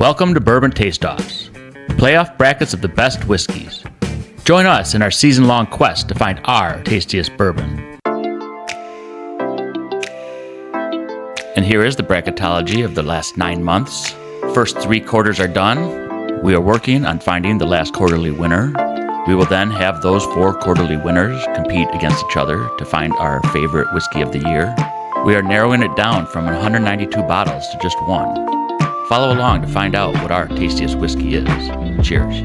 Welcome to Bourbon Taste-Offs, playoff brackets of the best whiskeys. Join us in our season-long quest to find our tastiest bourbon. And here is the bracketology of the last 9 months. First 3 quarters are done. We are working on finding the last quarterly winner. We will then have those 4 quarterly winners compete against each other to find our favorite whiskey of the year. We are narrowing it down from 192 bottles to just 1. Follow along to find out what our tastiest whiskey is. Cheers.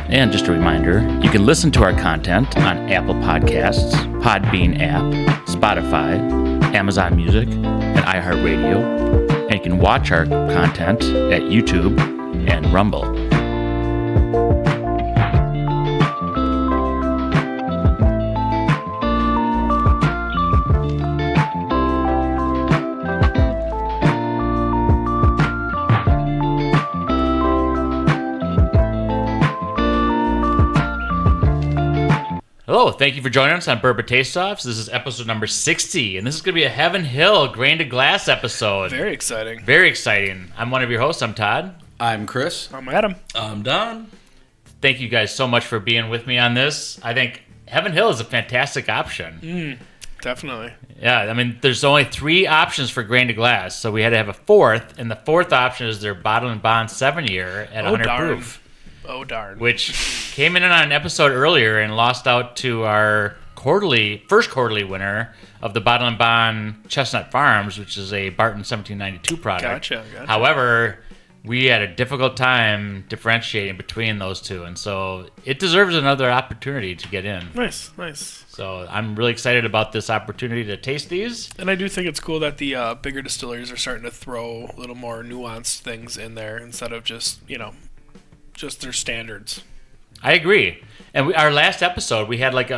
And just a reminder, you can listen to our content on Apple Podcasts, Podbean app, Spotify, Amazon Music, and iHeartRadio. And you can watch our content at YouTube and Rumble. Hello, thank you for joining us on Bourbon Taste-Offs. This is episode number 60, and this is going to be a Heaven Hill Grain to Glass episode. Very exciting. Very exciting. I'm one of your hosts. I'm Todd. I'm Chris. I'm Adam. I'm Don. Thank you guys so much for being with me on this. I think Heaven Hill is a fantastic option. Definitely. Yeah, I mean, there's only 3 options for Grain to Glass, so we had to have a 4th, and the 4th option is their Bottle and Bond 7-year at 100 proof. Oh, darn. Which came in on an episode earlier and lost out to our first quarterly winner of the Bottle and Bond Chestnut Farms, which is a Barton 1792 product. Gotcha. However, we had a difficult time differentiating between those two, and so it deserves another opportunity to get in. Nice. So I'm really excited about this opportunity to taste these. And I do think it's cool that the bigger distilleries are starting to throw a little more nuanced things in there instead of just their standards. I agree. And our last episode, we had like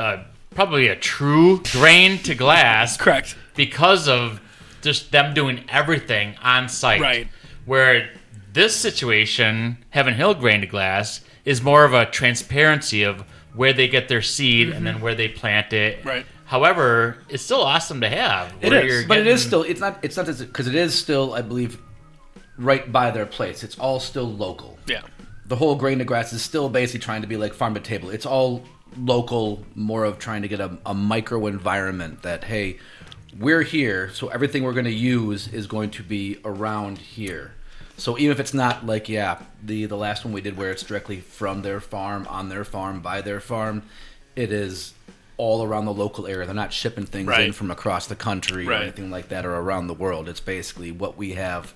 probably a true grain to glass. Correct. Because of just them doing everything on site. Right. Where this situation, Heaven Hill Grain to Glass, is more of a transparency of where they get their seed and then where they plant it. Right. However, it's still awesome to have. It is, but it is still, it's not because it is still, I believe, right by their place. It's all still local. Yeah. The whole Grain to Glass is still basically trying to be like farm to table. It's all local, more of trying to get a micro environment that, hey, we're here, so everything we're going to use is going to be around here. So even if it's not like, the last one we did where it's directly from their farm, on their farm, by their farm, it is all around the local area. They're not shipping things in from across the country or anything like that or around the world. It's basically what we have.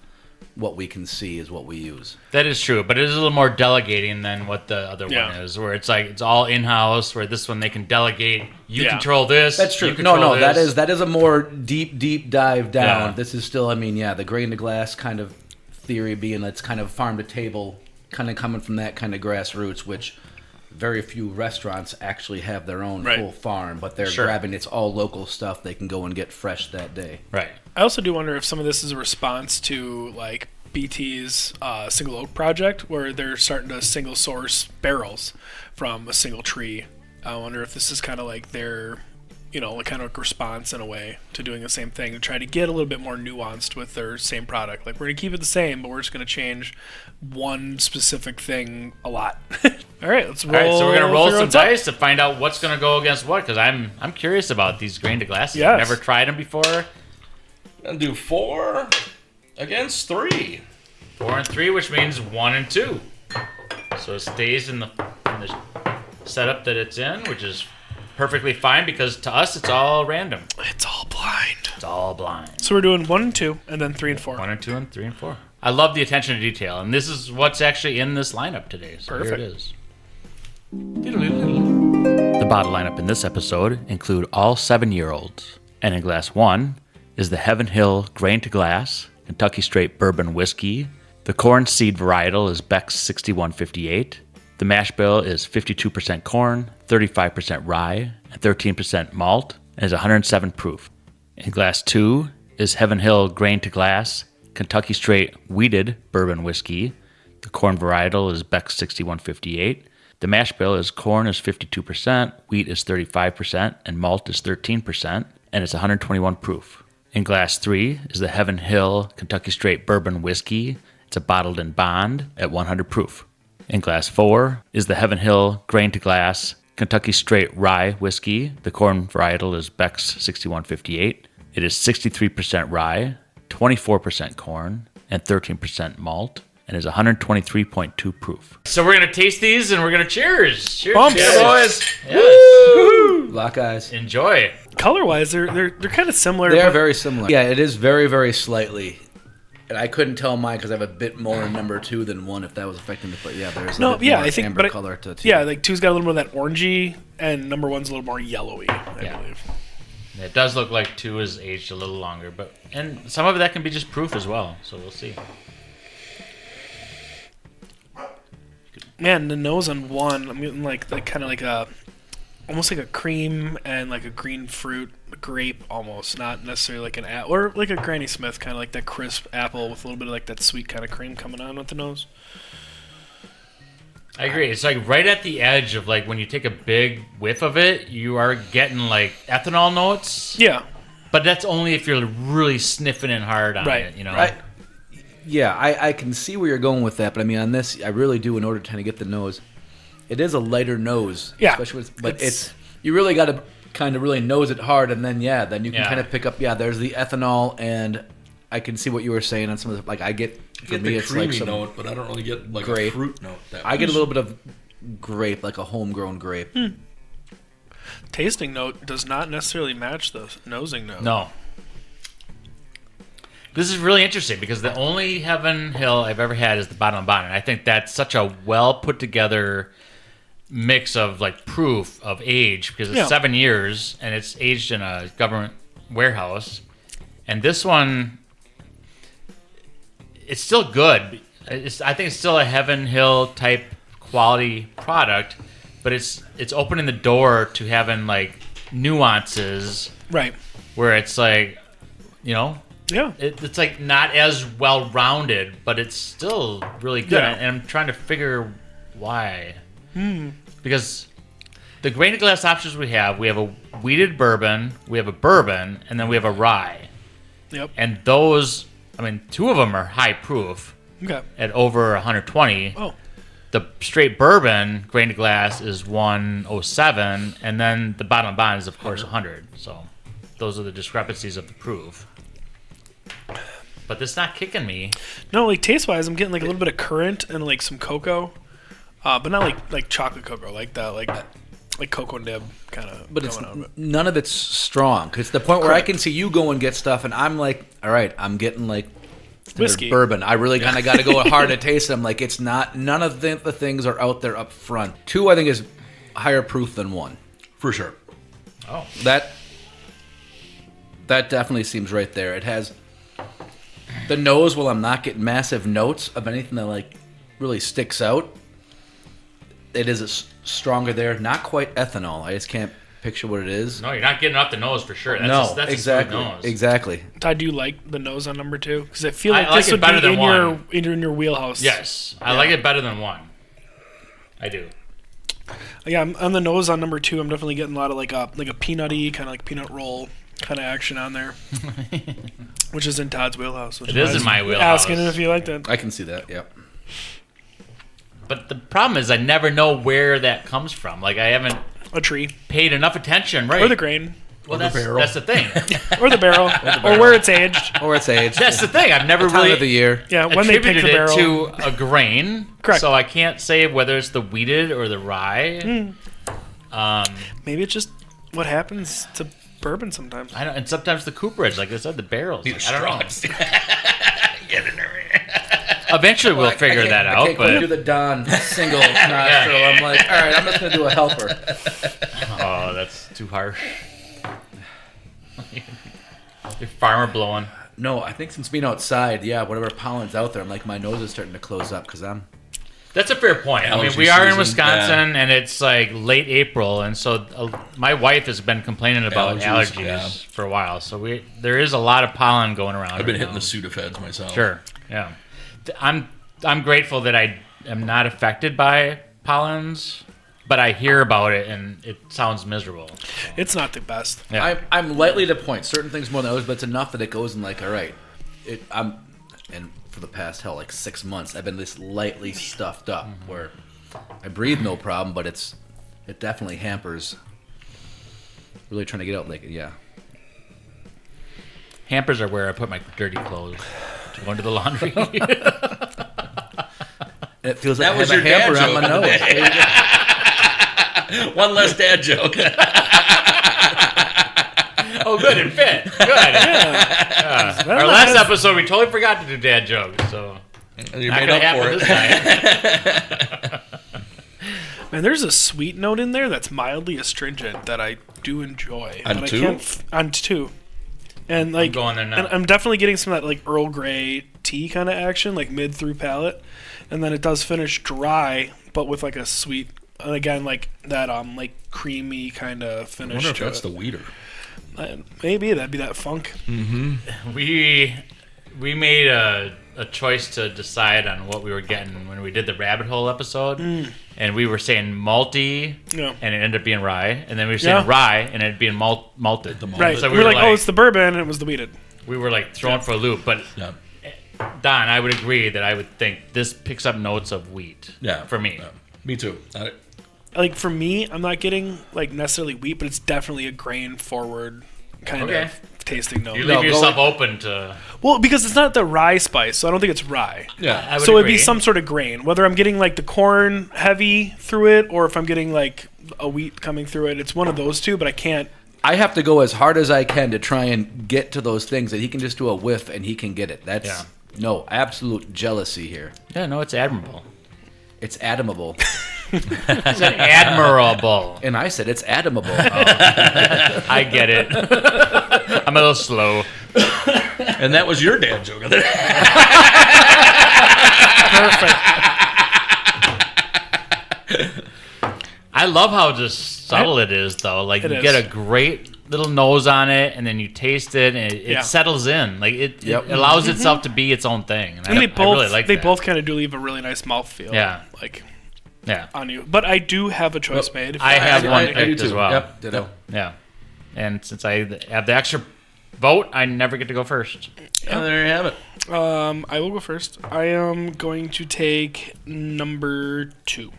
What we can see is what we use. That is true, but it is a little more delegating than what the other one is, where it's like it's all in-house, where this one they can delegate. You control this. That's true. No, that is a more deep dive down. Yeah. This is still, the Grain to Glass kind of theory being it's kind of farm to table, kind of coming from that kind of grassroots, which very few restaurants actually have their own full farm, but they're grabbing it's all local stuff they can go and get fresh that day. Right. I also do wonder if some of this is a response to like BT's single oak project, where they're starting to single source barrels from a single tree. I wonder if this is kind of like their, kind of response in a way to doing the same thing, to try to get a little bit more nuanced with their same product. Like, we're going to keep it the same, but we're just going to change one specific thing a lot. All right, so we're going to roll some dice to find out what's going to go against what, because I'm curious about these Grain to Glasses. Yes. I've never tried them before. I'm going to do 4 against 3. 4 and 3, which means 1 and 2. So it stays in the setup that it's in, which is perfectly fine because to us it's all random. It's all blind. It's all blind. So we're doing 1 and 2, and then 3 and 4. 1 and 2 and 3 and 4. I love the attention to detail, and this is what's actually in this lineup today. So Perfect. Here it is. The bottle lineup in this episode include all 7-year-olds, and in glass 1 is the Heaven Hill Grain to Glass Kentucky Straight Bourbon Whiskey. The corn seed varietal is Beck's 6158. The mash bill is 52% corn, 35% rye, and 13% malt, and is 107 proof. In glass 2 is Heaven Hill Grain to Glass Kentucky Straight Wheated Bourbon Whiskey. The corn varietal is Beck's 6158. The mash bill is corn is 52%, wheat is 35%, and malt is 13%, and it's 121 proof. In glass 3 is the Heaven Hill Kentucky Straight Bourbon Whiskey. It's a bottled in bond at 100 proof. In glass 4 is the Heaven Hill Grain to Glass Kentucky Straight Rye Whiskey. The corn varietal is Beck's 6158. It is 63% rye, 24% corn, and 13% malt, and is 123.2 proof. So we're going to taste these, and we're going to cheers. Cheers, Bumps. boys. Yes. Lock eyes. Enjoy. Color-wise, they're kind of similar. They are but- very similar. Yeah, it is very, very slightly. And I couldn't tell mine because I have a bit more in number 2 than 1 if that was affecting the but yeah, there's a bit more I think, amber but color to 2. yeah, like 2's got a little more of that orangey, and number 1's a little more yellowy, I believe. It does look like 2 is aged a little longer, and some of that can be just proof as well, so we'll see. Man, the nose on 1, I'm getting like kind of like a, almost like a cream and like a green fruit grape almost, not necessarily like an apple, or like a Granny Smith, kind of like that crisp apple with a little bit of like that sweet kind of cream coming on with the nose. I agree. It's like right at the edge of like when you take a big whiff of it, you are getting like ethanol notes. Yeah. But that's only if you're really sniffing in hard on Right. it, you know? Yeah, I can see where you're going with that, but I mean, on this, I really do, in order to kind of get the nose, it is a lighter nose. Yeah. Especially but it's you really got to kind of really nose it hard, and then, then you can Yeah. kind of pick up, there's the ethanol, and I can see what you were saying on some of the, like, I get, for get me, the it's like creamy some, note, but I don't really get like grape. a fruit note. I get a little bit of grape, like a homegrown grape. Tasting note does not necessarily match the nosing note. No. This is really interesting because the only Heaven Hill I've ever had is the bottom bond, and I think that's such a well put together mix of like proof of age because it's 7 years and it's aged in a government warehouse. And this one, it's still good. I think it's still a Heaven Hill type quality product, but it's opening the door to having like nuances Right. where it's like, you know, Yeah. it's like not as well rounded, but it's still really good. Yeah. And I'm trying to figure why. Because the grain to glass options we have a wheated bourbon, we have a bourbon, and then we have a rye. Yep. And those, I mean, 2 of them are high proof Okay. at over 120. Oh. The straight bourbon grain to glass is 107, and then the bottom bond is of course 100. So those are the discrepancies of the proof. But it's not kicking me. No, like taste wise, I'm getting like a little bit of currant and like some cocoa, but not like chocolate cocoa, like that, like cocoa nib kind of. But it's out of it. none of it's strong. Because the point where I Correct. can see you go and get stuff, and I'm like, all right, I'm getting like Whiskey. bourbon. I really kind of got to go hard to taste them. Like it's not. None of the things are out there up front. 2, I think, is higher proof than 1. For sure. Oh. That definitely seems right there. It has the nose. While I'm not getting massive notes of anything that like really sticks out, it is stronger there. Not quite ethanol. I just can't picture what it is. No, you're not getting up the nose for sure. That's No, that's exactly, a smooth nose. exactly. Todd, do you like the nose on number 2? Because I feel I like like this it would better be than in one. in your wheelhouse. Yes, I like it better than 1. I do. Yeah, on the nose on number 2, I'm definitely getting a lot of like a peanutty kind of like peanut roll kind of action on there, which is in Todd's wheelhouse. Which It is why I in was my wheelhouse. Asking if you liked it. I can see that. Yep. But the problem is I never know where that comes from. Like I haven't A tree paid enough attention, right? or the grain well, the barrel. that's the thing. or the barrel or where it's aged. Or its age. That's the thing. I've never Time really of the year. Yeah, when they pick attributed the barrel. it to a grain. Correct. So I can't say whether it's the wheated or the rye. Maybe it's just what happens to bourbon sometimes. I don't, and sometimes the cooperage, like I said, the barrels. Need Like, a I don't know. straw. Get in there. Eventually, we'll figure that I out. can't go do But the Don single nostril. I'm like, all right, I'm just gonna do a helper. oh, that's too harsh. Your farmer blowing. No, I think since being outside, whatever pollen's out there, I'm like, my nose is starting to close up because I'm. That's a fair point. I mean, Allergy we are in season, Wisconsin, and it's like late April, and so my wife has been complaining about Allergies, allergies yeah. for a while. So there is a lot of pollen going around. I've been right hitting now. the Sudafeds myself. Sure, yeah. I'm grateful that I am not affected by pollens, but I hear about it and it sounds miserable. It's not the best. Yeah. I'm lightly to point. Certain things more than others, but it's enough that it goes in like, all right. And for the past, like 6 months, I've been this lightly stuffed up where I breathe no problem, but it definitely hampers. Really trying to get out, like, yeah. Hampers are where I put my dirty clothes to go into the laundry. And it feels like That I was have a your dad hamper on my joke of the nose. One less dad joke. Oh, good, it fit. Good. Our last episode, we totally forgot to do dad jokes, so You not made gonna up for happen it. this time. Man, there's a sweet note in there that's mildly astringent that I do enjoy. On but two? I can't on two. And like, going there now. And I'm definitely getting some of that like Earl Grey tea kind of action, like mid through palate, and then it does finish dry, but with like a sweet, and again like that like creamy kind of I finish. wonder if to that's it. the weeder. Maybe that'd be that funk. We made a choice to decide on what we were getting when we did the rabbit hole episode, and we were saying malty, Yeah. and it ended up being rye, and then we were saying rye, and it being malted. Right. So we were like, oh, it's the bourbon, and it was the weeded. we were like thrown for a loop. But Yeah. Don, I would agree that I would think this picks up notes of wheat. Yeah. For me. Yeah. Me too. Like for me, I'm not getting like necessarily wheat, but it's definitely a grain forward kind of tasting note. You leave yourself open to. Well, because it's not the rye spice, so I don't think it's rye. Yeah. I would So it'd agree. be some sort of grain. Whether I'm getting like the corn heavy through it, or if I'm getting like a wheat coming through it, it's one of those two. But I can't. I have to go as hard as I can to try and get to those things that he can just do a whiff and he can get it. That's no absolute jealousy here. Yeah, no, it's admirable. It's admirable. I said admirable. And I said it's admirable. I get it. I'm a little slow. And that was your dad joke. I love how just subtle it is, though. Like, It you is. get a great little nose on it, and then you taste it, and it Yeah. settles in. Like, it allows itself to be its own thing. And And I they both really like they that. both kind of do leave a really nice mouthfeel. Yeah. Like Yeah. on you. But I do have a choice made. If I have one I do picked too. as well. Yep. Ditto. Yeah. And since I have the extra vote, I never get to go first. Oh, there you have it. I will go first. I am going to take number 2.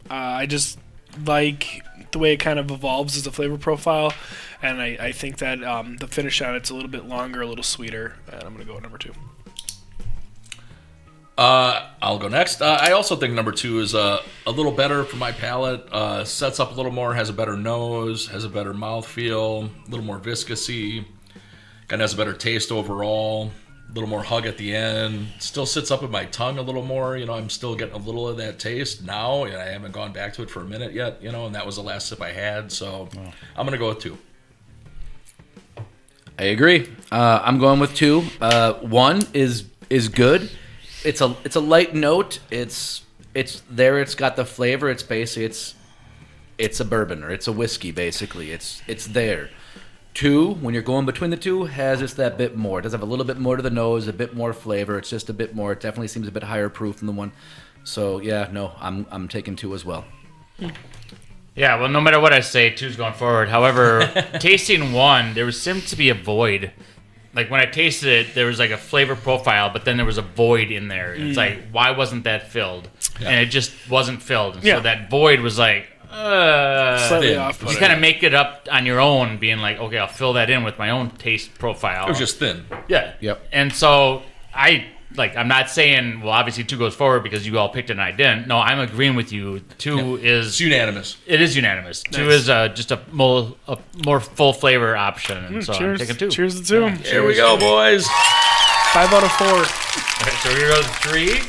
I just like the way it kind of evolves as a flavor profile, and I think that the finish on it's a little bit longer, a little sweeter, and I'm going to go with number 2. I'll go next. I also think number 2 is a little better for my palate. Sets up a little more, has a better nose, has a better mouthfeel, a little more viscousy, kind of has a better taste overall, a little more hug at the end. Still sits up in my tongue a little more. You know, I'm still getting a little of that taste now. And I haven't gone back to it for a minute yet, you know, and that was the last sip I had. So I'm going to go with 2. I agree. I'm going with 2. 1 is good. It's a light note. It's there. It's got the flavor. It's basically it's a bourbon or it's a whiskey. Basically, it's there. 2, when you're going between the two, has just that bit more. It does have a little bit more to the nose, a bit more flavor. It's just a bit more. It definitely seems a bit higher proof than the 1. So yeah, no, I'm taking 2 as well. Yeah, well, no matter what I say, 2's going forward. However, tasting 1, there seemed to be a void. Like, when I tasted it, there was like a flavor profile, but then there was a void in there. It's like, why wasn't that filled? Yeah. And it just wasn't filled. And Yeah. so that void was like, Slightly thin. off. you kind of make it up on your own, being like, okay, I'll fill that in with my own taste profile. It was just thin. Yeah. Yep. And so I'm not saying, well, obviously 2 goes forward because you all picked it and I didn't. No, I'm agreeing with you. 2 is... It's unanimous. It is unanimous. 2 is just a more full flavor option. And so cheers. I'm taking 2. Cheers to 2. Here we go, boys. 5 out of 4. Okay, so here goes 3.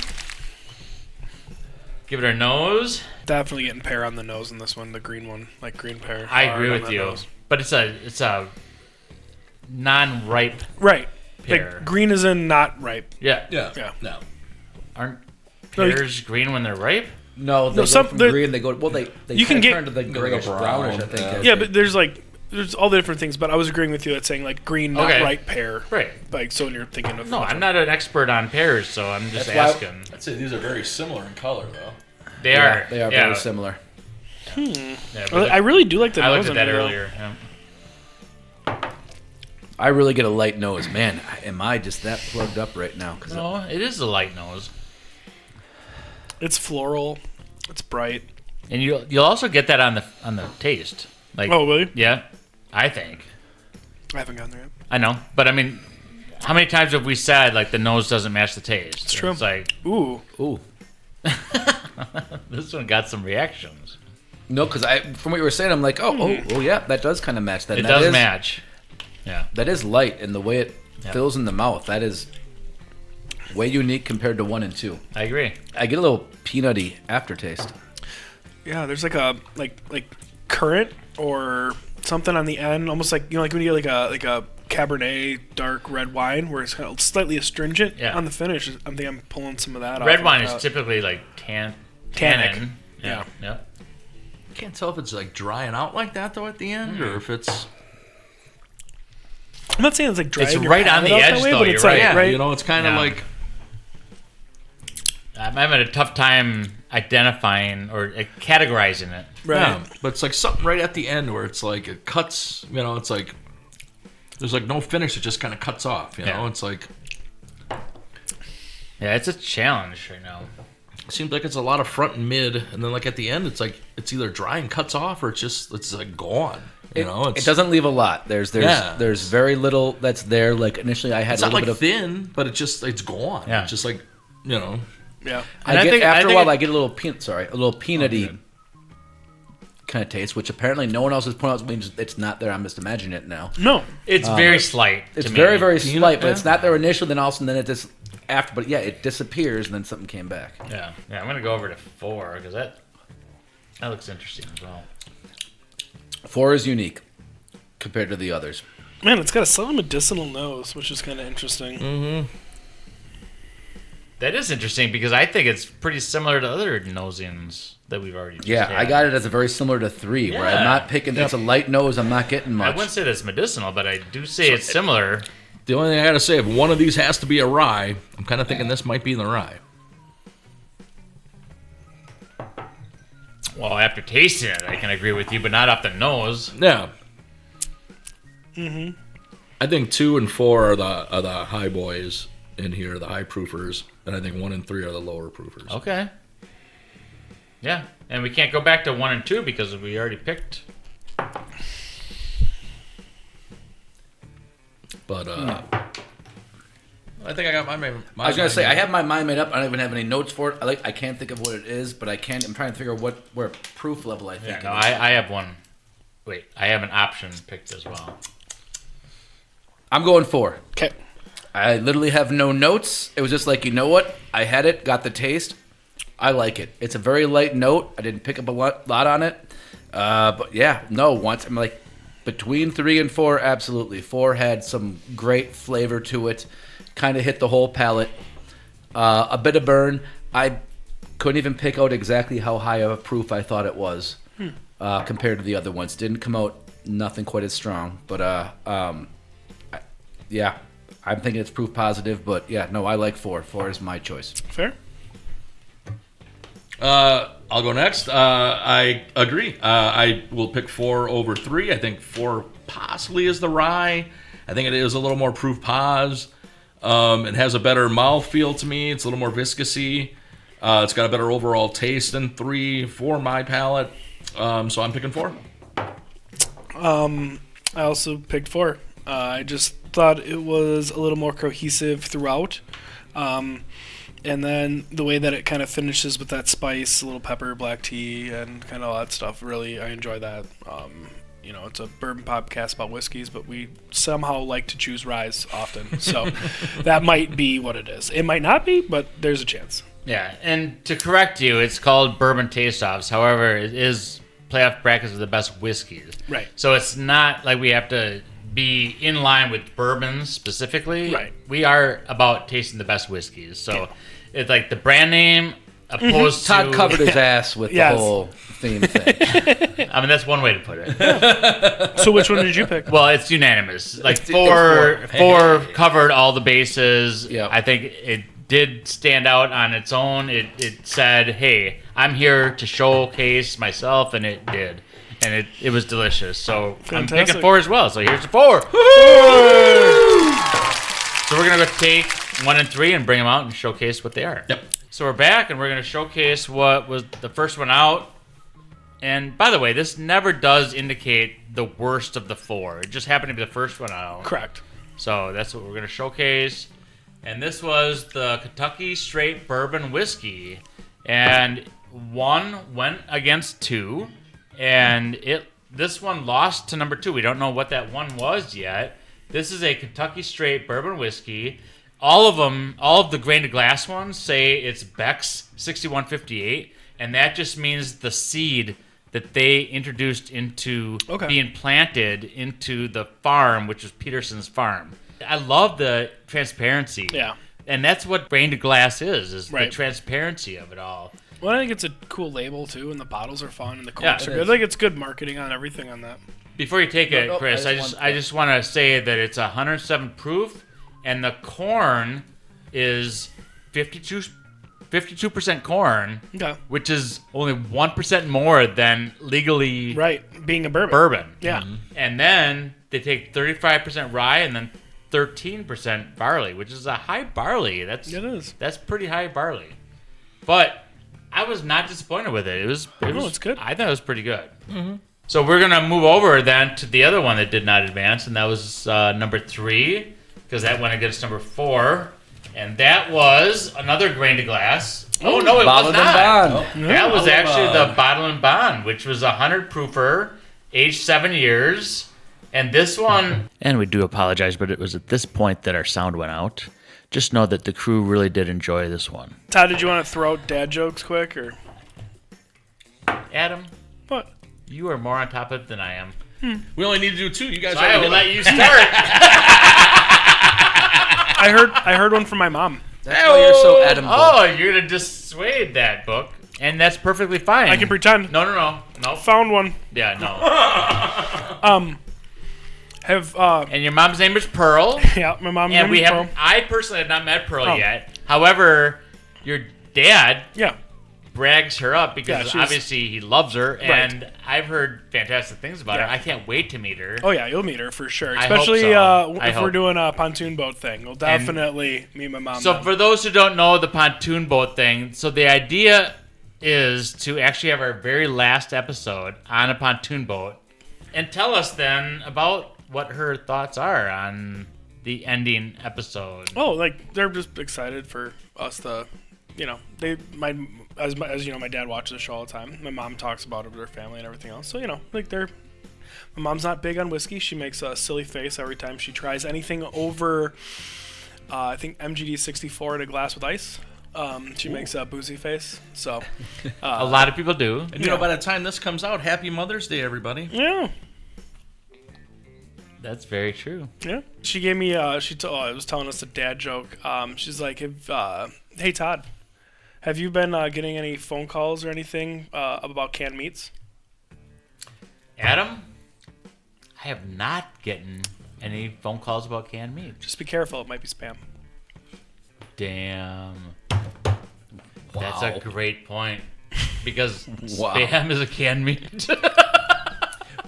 Give it a nose. Definitely getting pear on the nose in this one, the green one, like green pear. I hard agree on with the you. nose. But it's a non-ripe Right. pear. Like green is in not ripe. Yeah. Yeah. No. Aren't No, you- pears green when they're ripe? No, they go some- from they're- green. They go well. They You can kinda get- turn to the Go grayish brown, brownish. I think. yeah. as Yeah, they- but there's all the different things. But I was agreeing with you that saying like green, not Okay. ripe pear. Right. Like so when you're thinking of No, I'm not an expert on pears, so I'm just That's why- asking. I'd say these are very similar in color, though. They are. They are yeah. very similar. Yeah, I really do like the I nose looked at on that it, though. earlier. Yeah. I really get a light nose. Man, am I just that plugged up right now? Cause No, it is a light nose. It's floral. It's bright. And you'll also get that on the taste. Like, Oh, really? yeah, I think. I haven't gotten there yet. I know, but I mean, how many times have we said like the nose doesn't match the taste? It's true. It's like, Ooh. this one got some reactions. no, because from what you were saying, I'm like, oh, yeah, that does kind of match that. It And does that is, match. Yeah. That is light, and the way it Yep. fills in the mouth, that is way unique compared to 1 and 2. I agree. I get a little peanutty aftertaste. Yeah, there's like a like currant or something on the end, almost like like when you get like a Cabernet dark red wine where it's kind of slightly astringent on the finish. I think I'm pulling some of that off. Red wine is typically like tannin. Yeah. Yeah. Can't tell if it's like drying out like that though at the end, or if it's I'm not saying it's like drying It's your right on palate the out that edge, way, though, but you're it's right. like, you know, it's kind of Yeah. like I'm having a tough time identifying or categorizing it. right. yeah, but it's like something right at the end where it's like it cuts. You know, it's like there's like no finish; it just kind of cuts off. You know, Yeah. it's like Yeah, it's a challenge right now. it seems like it's a lot of front and mid, and then like at the end, it's like it's either dry and cuts off, or it's like gone. You know, It doesn't leave a lot. There's very little that's there. Like initially, I had It's a not little like bit of. thin, but it's gone. Yeah. It's just like Yeah. And I think- after I a while, think I get a little peanutty kind of taste, which apparently no one else is pointing out. Means it's not there. I'm just imagining it now. No. It's very slight. It's to very me. very Peanut, slight, but yeah. it's not there initially. Then all of a sudden, then it just after. But yeah, it disappears, and then something came back. Yeah. I'm gonna go over to 4 because that looks interesting as well. 4 is unique compared to the others. Man, it's got a subtle medicinal nose, which is kind of interesting. Mm. That is interesting because I think it's pretty similar to other nosings that we've already. Just Yeah, had. I got it as a very similar to 3, where I'm Yeah. not picking. It's a light nose. I'm not getting I much. wouldn't say that's medicinal, but I do say it's similar. the only thing I gotta say. If one of these has to be a rye, I'm kind of thinking this might be the rye. Well, after tasting it, I can agree with you, but not off the nose. Yeah. I think 2 and 4 are the high boys in here, the high proofers, and I think 1 and 3 are the lower proofers. Okay. Yeah, and we can't go back to 1 and 2 because we already picked. But I think I got my. I was gonna say I have my mind made up. I don't even have any notes for it. I can't think of what it is, but I'm trying to figure out where proof level I think. Yeah, no, it is. I have one. Wait, I have an option picked as well. I'm going 4. Okay. I literally have no notes. It was just like, you know what? I had it, got the taste. I like it. It's a very light note. I didn't pick up a lot on it. But yeah, no, once I'm like between 3 and 4, absolutely. 4 had some great flavor to it. Kind of hit the whole palate. A bit of burn. I couldn't even pick out exactly how high of a proof I thought it was compared to the other ones. Didn't come out nothing quite as strong. But yeah, I'm thinking it's proof positive. But yeah, no, I like 4. 4 is my choice. Fair. I'll go next. I agree. I will pick 4 over 3. I think 4 possibly is the rye. I think it is a little more proof pos. It has a better mouthfeel to me. It's a little more viscousy. It's got a better overall taste than 3 for my palate. So I'm picking 4. I also picked 4. I just thought it was a little more cohesive throughout. And then the way that it kind of finishes with that spice, a little pepper, black tea, and kind of all that stuff, really, I enjoy that. It's a bourbon podcast about whiskeys, but we somehow like to choose ryes often. So that might be what it is. It might not be, but there's a chance. Yeah, and to correct you, it's called Bourbon Taste-Offs. However, it is playoff brackets of the best whiskeys. Right. So it's not like we have to be in line with bourbons specifically. Right. We are about tasting the best whiskeys. So it's like the brand name opposed to... Todd covered his ass with Yes. the whole theme thing. I mean, that's one way to put it. So which one did you pick? Well, it's unanimous. Like It's four four. covered all the bases. Yep. I think it did stand out on its own. It said, "Hey, I'm here to showcase myself," and it did, and it was delicious. So I'm picking 4 as well. So here's the 4. So we're gonna go take 1 and 3 and bring them out and showcase what they are. Yep. So we're back and we're gonna showcase what was the first one out. And by the way, this never does indicate the worst of the 4. It just happened to be the first one out. Correct. So that's what we're going to showcase. And this was the Kentucky Straight Bourbon Whiskey. And 1 went against 2. And this one lost to number 2. We don't know what that one was yet. This is a Kentucky Straight Bourbon Whiskey. All of the grain to glass ones say it's Beck's 6158. And that just means the seed that they introduced into being planted into the farm, which was Peterson's farm. I love the transparency. Yeah. And that's what grain to glass is right. The transparency of it all. Well, I think it's a cool label, too, and the bottles are fun, and the corks Yeah, are good. I think it's good marketing on everything on that. Before you take it, Chris, I just want to say that it's 107 proof, and the corn is 52% corn, which is only 1% more than legally being a bourbon. Yeah. Mm-hmm. And then they take 35% rye and then 13% barley, which is a high barley. It is. That's pretty high barley. But I was not disappointed with it. It's good. I thought it was pretty good. Mm-hmm. So we're gonna move over then to the other one that did not advance, and that was number 3, because that went against number 4. And that was another grain to glass. Oh, no, it was not. That was actually the Bottle and Bond, which was 100 proofer, aged 7 years. And this one... And we do apologize, but it was at this point that our sound went out. Just know that the crew really did enjoy this one. Todd, did you want to throw out dad jokes quick? Or Adam? What? You are more on top of it than I am. We only need to do 2. You guys I will let you start. I heard one from my mom. That's why you're so adamant. Oh, you're going to dissuade that book. And that's perfectly fine. I can pretend. No. Found one. Yeah, no. And your mom's name is Pearl. Yeah, my mom's name is Pearl. I personally have not met Pearl yet. However, your dad brags her up because obviously he loves her, and I've heard fantastic things about her. I can't wait to meet her. Oh yeah, you'll meet her for sure. I Especially hope so. if we're doing a pontoon boat thing. We'll definitely meet my mom. So for those who don't know the pontoon boat thing, so the idea is to actually have our very last episode on a pontoon boat and tell us then about what her thoughts are on the ending episode. Oh, like they're just excited for us to, as you know, my dad watches the show all the time. My mom talks about it with her family and everything else. So my mom's not big on whiskey. She makes a silly face every time she tries anything over, I think MGD 64 in a glass with ice. She makes a boozy face. So a lot of people do. And by the time this comes out, Happy Mother's Day, everybody. Yeah. That's very true. Yeah. She gave me, I was telling us a dad joke. She's like, hey, Todd, have you been getting any phone calls or anything about canned meats? Adam, I have not gotten any phone calls about canned meat. Just be careful. It might be spam. Damn. Wow. That's a great point. Because spam is a canned meat.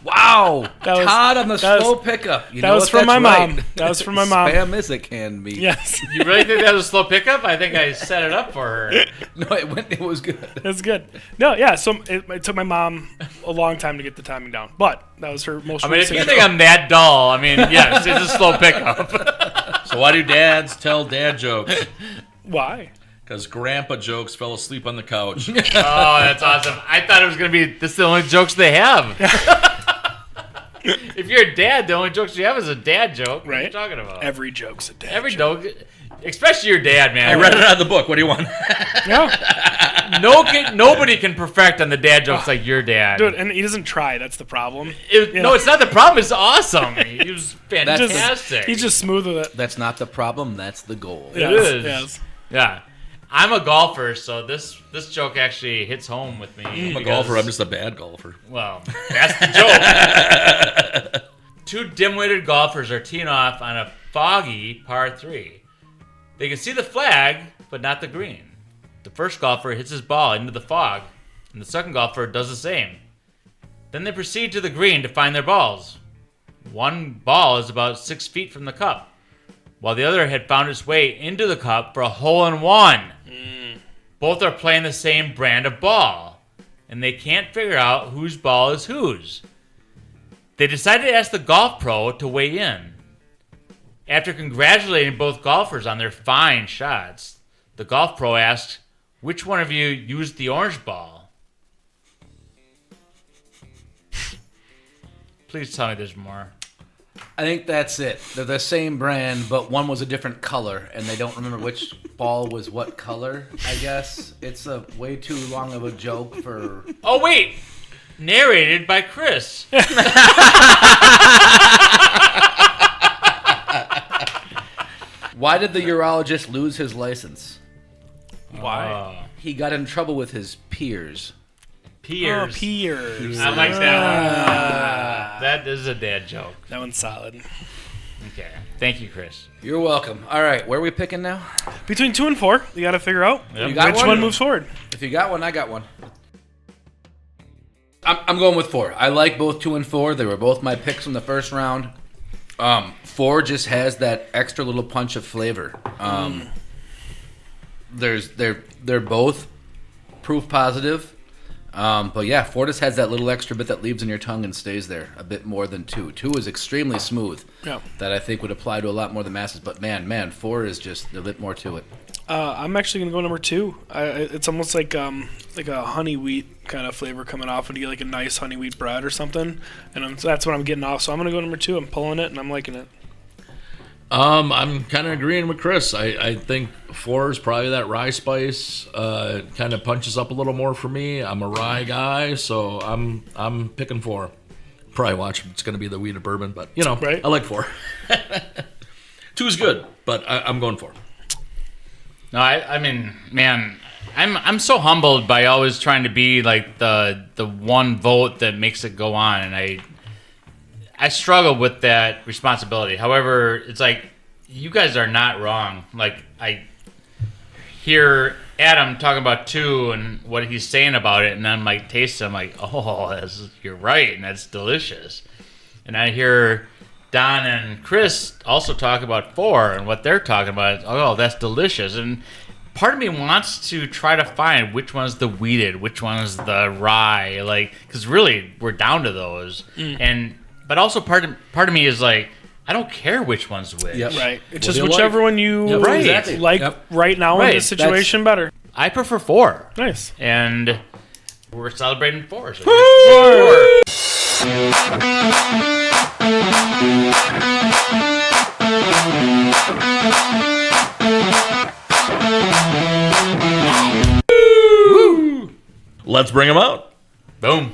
Wow, Todd on the slow pickup. That was from my mom. That was from my mom. Spam is a canned meat. Yes. You really think that was a slow pickup? I think I set it up for her. No, it was good. It's good. No, yeah. So it took my mom a long time to get the timing down, but that was her most. I mean, if you think I'm that dull, I mean, yes, it's a slow pickup. So why do dads tell dad jokes? Why? Because grandpa jokes fell asleep on the couch. Oh, that's awesome. I thought it was going to be, this is the only jokes they have. If you're a dad, the only jokes you have is a dad joke. What are you talking about? Every joke's a dad Every joke. Especially your dad, man. I read it out of the book. What do you want? Yeah. Nobody can perfect on the dad jokes like your dad. Dude, and he doesn't try. That's the problem. No, it's not the problem. It's awesome. He was fantastic. He's just smooth with it. That's not the problem. That's the goal. It is. Yes. Yeah. I'm a golfer, so this joke actually hits home with me. I'm a golfer. I'm just a bad golfer. Well, that's the joke. Two dim-witted golfers are teeing off on a foggy par 3. They can see the flag, but not the green. The first golfer hits his ball into the fog, and the second golfer does the same. Then they proceed to the green to find their balls. One ball is about 6 feet from the cup, while the other had found its way into the cup for a hole-in-one. Both are playing the same brand of ball, and they can't figure out whose ball is whose. They decided to ask the golf pro to weigh in. After congratulating both golfers on their fine shots, the golf pro asked, "Which one of you used the orange ball?" Please tell me there's more. I think that's it. They're the same brand, but one was a different color, and they don't remember which ball was what color, I guess. It's a way too long of a joke for... Oh, wait! Narrated by Chris. Why did the urologist lose his license? Why? He got in trouble with his peers. Peers. Oh, peers. I like that one. That is a dad joke. That one's solid. Okay. Thank you, Chris. You're welcome. All right, where are we picking now? Between 2 and 4, you got to figure out Yep. You got which one moves forward. If you got one, I got one. I'm going with 4. I like both 2 and 4. They were both my picks from the first round. 4 just has that extra little punch of flavor. They're both proof positive. But yeah, 4 just has that little extra bit that leaves in your tongue and stays there a bit more than 2. 2 is extremely smooth. Yeah. That I think would apply to a lot more of the masses. But man, 4 is just a bit more to it. I'm actually going to go number 2. It's almost like a honey wheat kind of flavor coming off when you get like a nice honey wheat bread or something. And that's what I'm getting off. So I'm going to go number 2. I'm pulling it and I'm liking it. I'm kind of agreeing with Chris. I think 4 is probably that rye spice. Kind of punches up a little more for me. I'm a rye guy, so I'm picking 4. Probably watch. It's going to be the wheat of bourbon, but Right. I like 4. 2 is good, but I'm going 4. No, I mean, man, I'm so humbled by always trying to be like the one vote that makes it go on, and I struggle with that responsibility. However, it's like you guys are not wrong. Like I hear Adam talking about 2 and what he's saying about it, and I'm like taste it. I'm like, oh, you're right, and that's delicious. And I hear Don and Chris also talk about 4 and what they're talking about. Oh, that's delicious. And part of me wants to try to find which one's the wheated, which one's the rye, like, because really we're down to those. But also part of me is like, I don't care which one's which. Yep. Right. It's What just do you whichever like? one you Yep, Right. exactly. like Yep. right now in Right. this situation better. I prefer 4. Nice. And we're celebrating 4. So Let's bring them out. boom.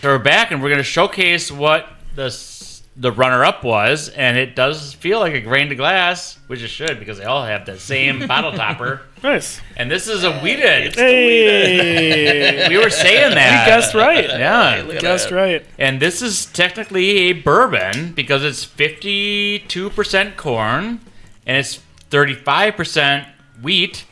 So we're back, and we're going to showcase what the runner-up was, and it does feel like a grain to glass, which it should, because they all have the same bottle topper. Nice. And this is a wheated. Hey. We were saying that. You guessed right. Yeah. Guessed right. And this is technically a bourbon because it's 52% corn and it's 35% wheat.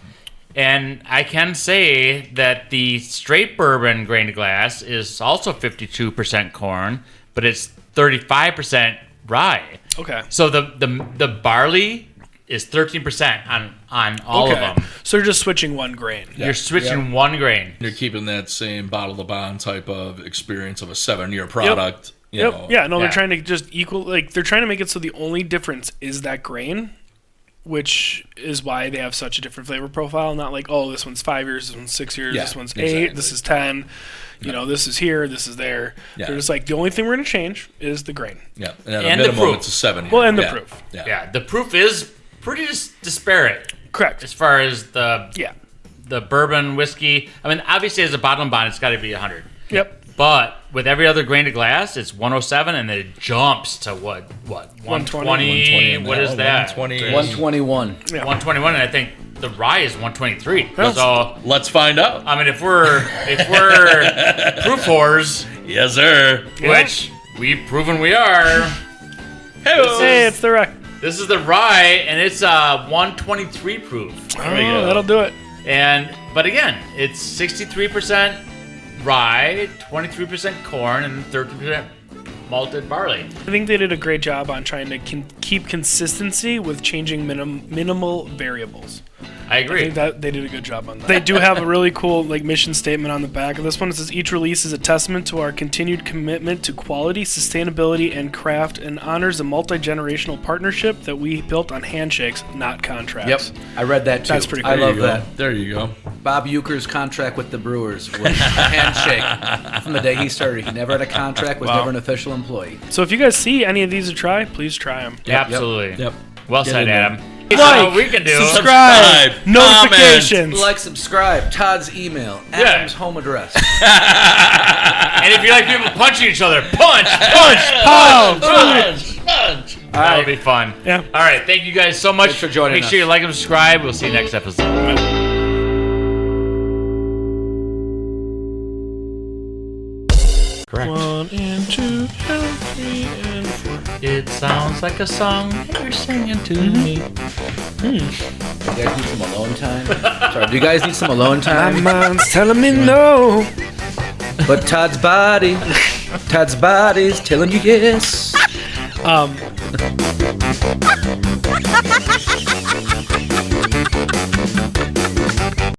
And I can say that the straight bourbon grain to glass is also 52% corn, but it's 35% rye. Okay. So the barley is 13% on all of them. So you're just switching one grain. You're switching one grain. You're keeping that same bottle to bond type of experience of a 7-year product. You know. Yeah, no, Yeah. they're trying to just equal, like, they're trying to make it so the only difference is that grain, which is why they have such a different flavor profile. Not like, oh, this one's 5 years, this one's 6 years, Yeah, this one's 8, exactly. this is 10. You know, this is here, this is there. Yeah. They're just like, the only thing we're going to change is the grain. Yeah, and at And a the minimum, proof. it's a 7-year. Well, and the yeah. proof. Yeah. Yeah, the proof is pretty disparate Correct. as far as the Yeah. bourbon whiskey. I mean, obviously, as a bottle and bond, it's got to be 100. Yep. But with every other grain to glass, it's 107, and then it jumps to what 120? 120 What is that? 120. 121. Yeah. 121, and I think the rye is 123. So Let's find out. I mean, if we're proof whores, Yes, sir. which we've proven we are, Hey, it's the wreck. This is the rye, and it's 123 proof. There we go. That'll do it. But again, it's 63% rye, 23% corn, and 13% malted barley. I think they did a great job on trying to keep consistency with changing minimal variables. I agree. I think that they did a good job on that. They do have a really cool mission statement on the back of this one. It says, each release is a testament to our continued commitment to quality, sustainability, and craft, and honors a multi-generational partnership that we built on handshakes, not contracts. Yep, I read that too. That's pretty cool. I love that. There you go. Bob Euchre's contract with the Brewers was a handshake. From the day he started, he never had a contract, was never an official employee. So if you guys see any of these to try, please try them. Absolutely. Yep. Well Get said, in there. Adam. Like, we can do. subscribe, notifications. Like, subscribe, Todd's email, Adam's home address. And if you like people punching each other, punch. That'll be fun. Yeah. All right. Thank you guys so much Thanks for joining Make us. sure you like and subscribe. We'll see you next episode. Correct. 1 and 2 and 3 and 4. It sounds like a song you're singing to me. Do you guys need some alone time? Sorry, do you guys need some alone My time? mind's telling me no. But Todd's body's telling you yes.